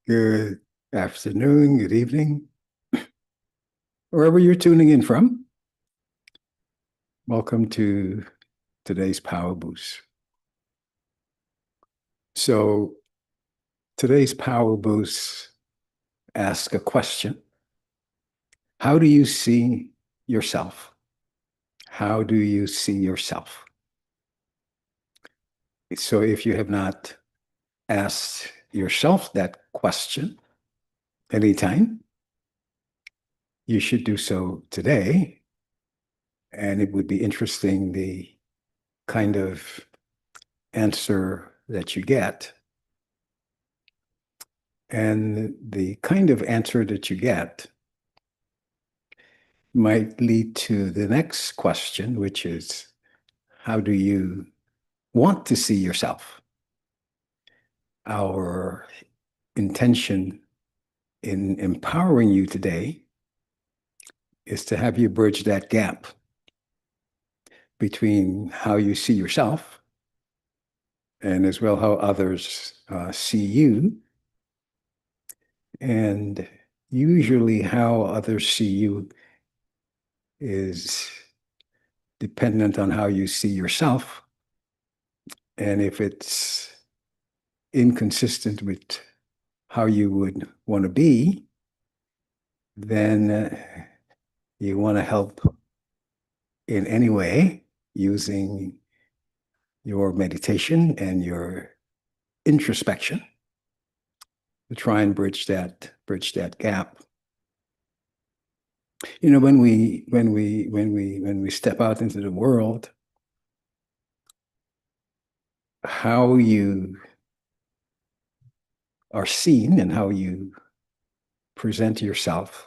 Good afternoon, good evening, wherever you're tuning in from. Welcome to today's Power Boost. So today's Power Boost asks a question. How do you see yourself? How do you see yourself? So if you have not asked yourself that question anytime, you should do so today. And it would be interesting the kind of answer that you get. And the kind of answer that you get might lead to the next question, which is, how do you want to see yourself? Our intention in empowering you today is to have you bridge that gap between how you see yourself and as well how others see you. And usually how others see you is dependent on how you see yourself. And if it's inconsistent with how you would want to be, then you want to help in any way using your meditation and your introspection to try and bridge that gap. You know, when we step out into the world, how you are seen and how you present yourself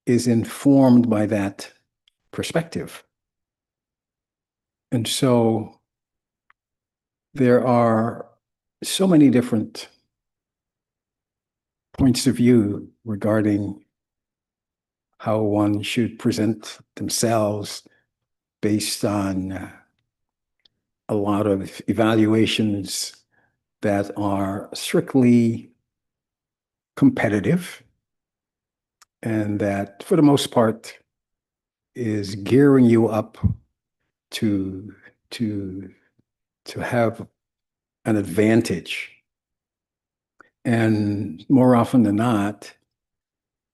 is informed by that perspective. And so there are so many different points of view regarding how one should present themselves based on a lot of evaluations that are strictly competitive and that, for the most part, is gearing you up to have an advantage. And more often than not,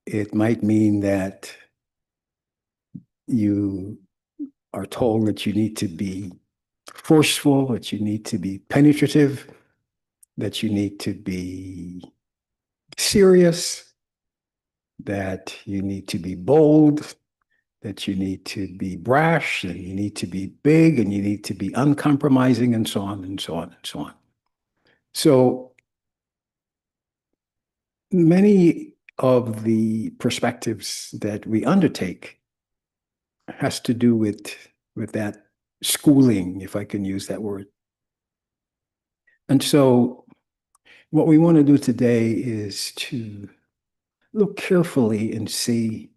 it might mean that you are told that you need to be forceful, that you need to be penetrative, that you need to be serious, that you need to be bold, that you need to be brash, and you need to be big, and you need to be uncompromising, and so on, and so on, and so on. So many of the perspectives that we undertake has to do with that schooling, if I can use that word. And so what we want to do today is to look carefully and see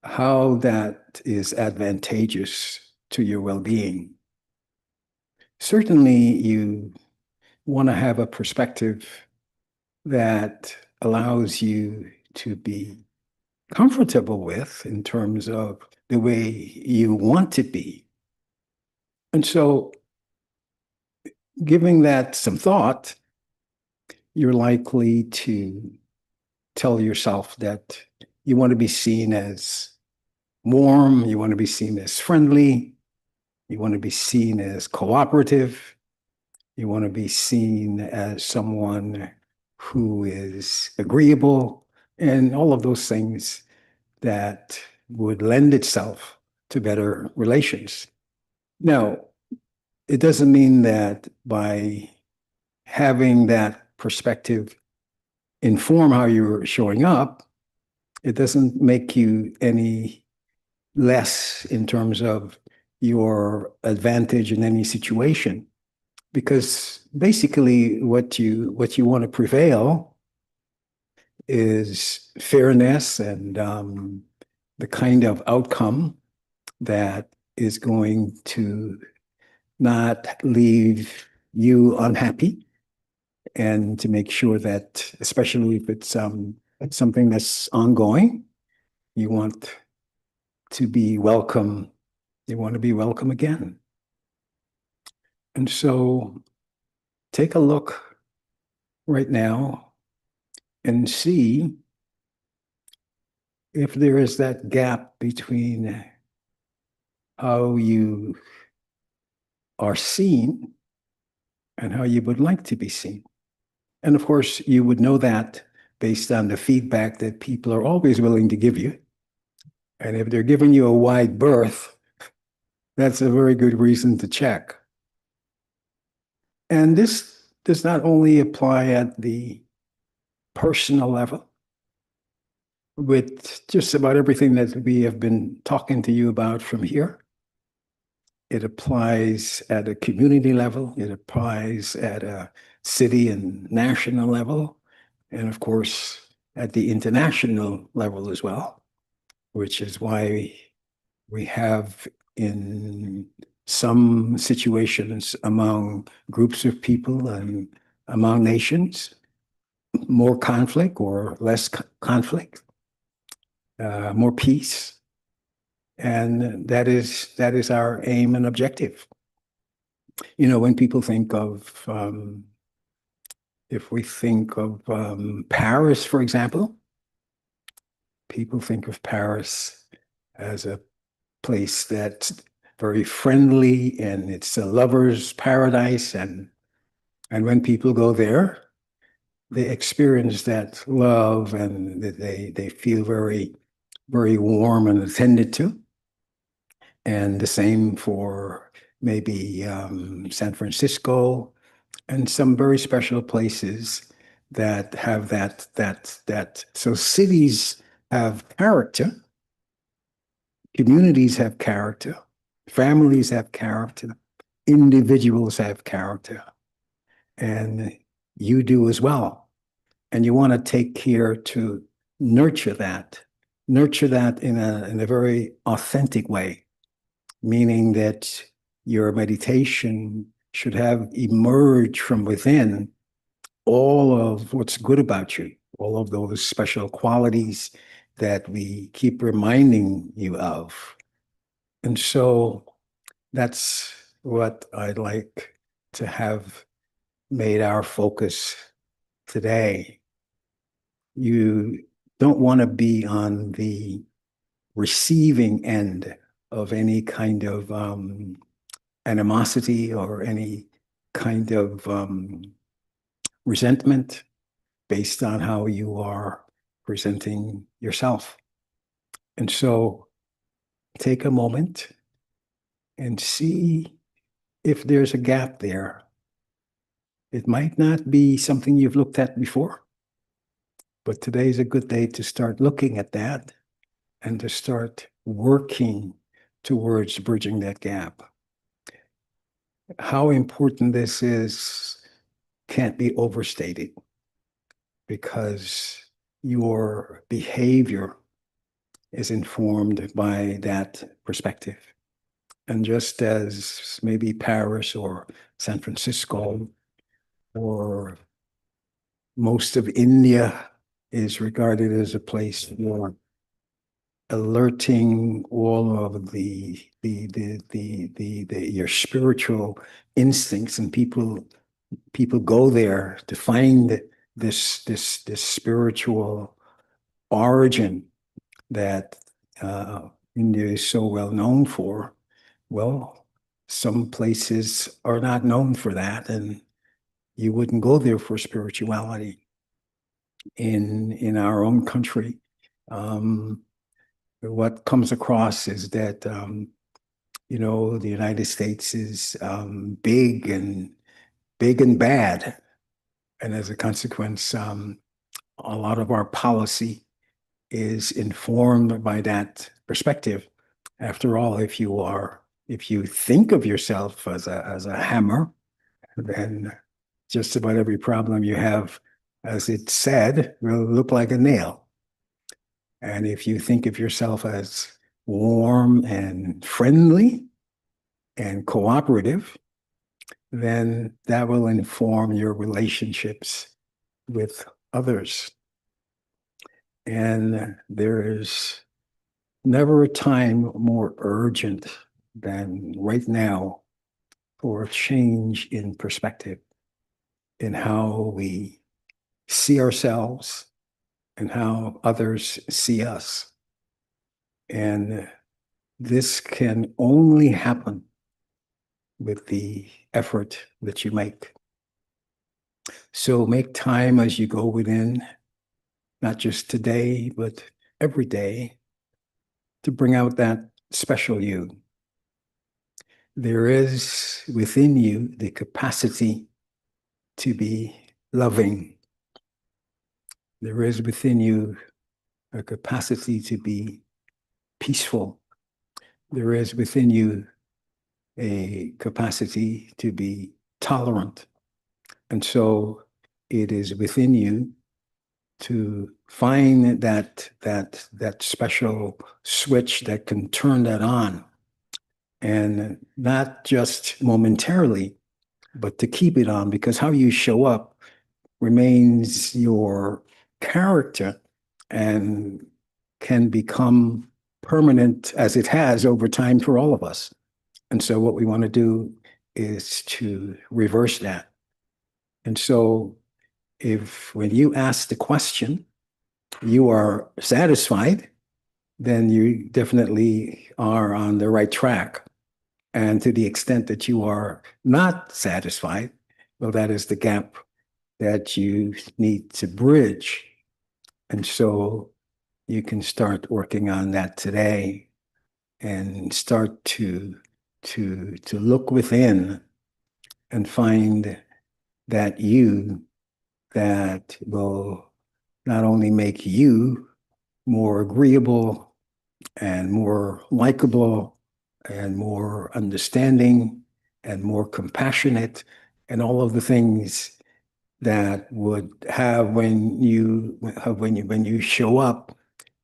how that is advantageous to your well-being. Certainly, you want to have a perspective that allows you to be comfortable with in terms of the way you want to be. And so, giving that some thought, you're likely to tell yourself that you want to be seen as warm, you want to be seen as friendly, you want to be seen as cooperative, you want to be seen as someone who is agreeable, and all of those things that would lend itself to better relations. Now, it doesn't mean that by having that perspective inform how you're showing up, it doesn't make you any less in terms of your advantage in any situation. Because basically what you want to prevail is fairness and the kind of outcome that is going to not leave you unhappy, and to make sure that, especially if it's something that's ongoing, you want to be welcome. You want to be welcome again. And so take a look right now and see if there is that gap between how you are seen and how you would like to be seen. And of course, you would know that based on the feedback that people are always willing to give you. And if they're giving you a wide berth, that's a very good reason to check. And this does not only apply at the personal level, with just about everything that we have been talking to you about from here. It applies at a community level, it applies at a city and national level, and of course, at the international level as well, which is why we have in some situations among groups of people and among nations more conflict or less conflict, more peace. And that is our aim and objective. You know, when people think of, if we think of Paris, for example, people think of Paris as a place that's very friendly and it's a lover's paradise. And when people go there, they experience that love and they feel very, very warm and attended to. And the same for maybe San Francisco and some very special places that have that. So cities have character, communities have character, families have character, individuals have character, and you do as well. And you want to take care to nurture that in a very authentic way, meaning that your meditation should have emerged from within all of what's good about you, all of those special qualities that we keep reminding you of. And so that's what I'd like to have made our focus today. You don't want to be on the receiving end of any kind of animosity or any kind of resentment based on how you are presenting yourself. And so take a moment and see if there's a gap there. It might not be something you've looked at before, but today is a good day to start looking at that and to start working towards bridging that gap. How important this is can't be overstated because your behavior is informed by that perspective. And just as maybe Paris or San Francisco or most of India is regarded as a place for alerting all of your spiritual instincts, and people go there to find this spiritual origin that India is so well known for. Well, some places are not known for that, and you wouldn't go there for spirituality. In our own country, what comes across is that the United States is big and bad, and as a consequence, a lot of our policy is informed by that perspective. After all, if you think of yourself as a hammer, then just about every problem you have, as it said, will look like a nail. And if you think of yourself as warm and friendly and cooperative, then that will inform your relationships with others. And there is never a time more urgent than right now for a change in perspective in how we see ourselves and how others see us. And this can only happen with the effort that you make. So make time as you go within, not just today, but every day, to bring out that special you. There is within you the capacity to be loving. There is within you a capacity to be peaceful. There is within you a capacity to be tolerant. And so it is within you to find that special switch that can turn that on, and not just momentarily, but to keep it on, because how you show up remains your character and can become permanent, as it has over time for all of us. And so what we want to do is to reverse that. And so if when you ask the question, you are satisfied, then you definitely are on the right track. And to the extent that you are not satisfied, well, that is the gap that you need to bridge. And so you can start working on that today and start to look within and find that you that will not only make you more agreeable and more likable and more understanding and more compassionate and all of the things that would have when you show up,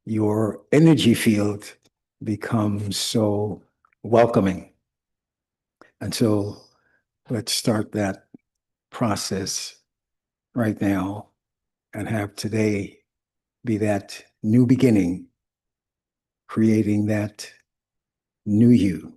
your energy field becomes so welcoming. And so let's start that process right now and have today be that new beginning, creating that new you.